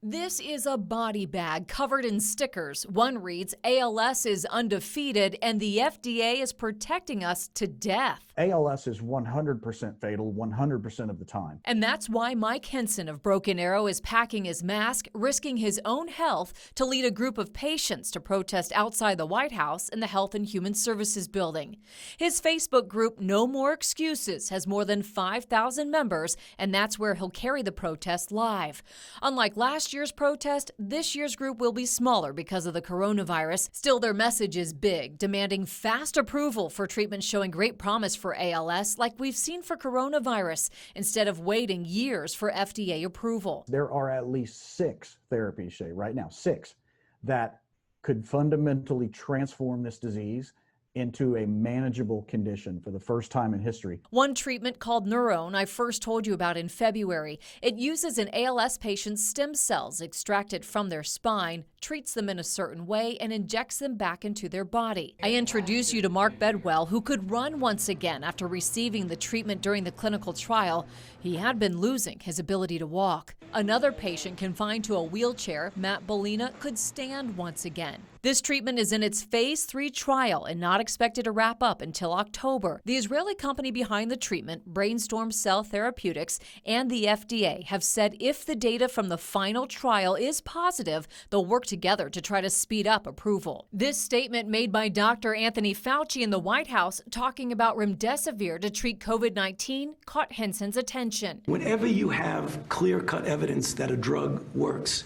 This is a body bag covered in stickers. One reads, ALS is undefeated and the FDA is protecting us to death. ALS is 100% fatal 100% of the time. And that's why Mike Henson of Broken Arrow is packing his mask, risking his own health to lead a group of patients to protest outside the White House in the Health and Human Services building. His Facebook group, No More Excuses, has more than 5,000 members, and that's where he'll carry the protest live. Unlike last year's protest, this year's group will be smaller because of the coronavirus. Still, their message is big, demanding fast approval for treatments showing great promise for ALS, like we've seen for coronavirus, instead of waiting years for FDA approval. There are at least 6 therapies, Shay, right now, 6, that could fundamentally transform this disease into a manageable condition for the first time in history. One treatment called NUROWN I first told you about in February. It uses an ALS patient's stem cells extracted from their spine, treats them in a certain way, and injects them back into their body. I introduce you to Mark Bedwell, who could run once again after receiving the treatment during the clinical trial. He had been losing his ability to walk. Another patient confined to a wheelchair, Matt Bellina, could stand once again. This treatment is in its phase 3 trial and not expected to wrap up until October. The Israeli company behind the treatment, Brainstorm Cell Therapeutics, and the FDA have said if the data from the final trial is positive, they'll work together to try to speed up approval. This statement made by Dr. Anthony Fauci in the White House talking about remdesivir to treat COVID-19 caught Henson's attention. Whenever you have clear-cut evidence that a drug works,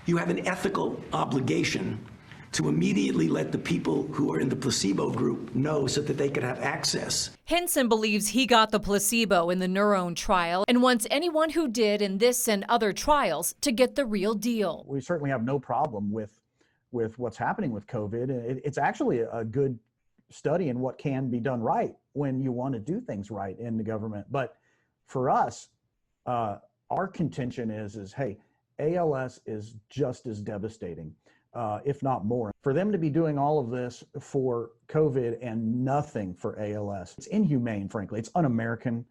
you have an ethical obligation to immediately let the people who are in the placebo group know so that they could have access. Henson believes he got the placebo in the NUROWN trial and wants anyone who did in this and other trials to get the real deal. We certainly have no problem with what's happening with COVID. It's actually a good study in what can be done right when you want to do things right in the government. But for us, our contention is hey, ALS is just as devastating, if not more. For them to be doing all of this for COVID and nothing for ALS, it's inhumane, frankly. It's un-American.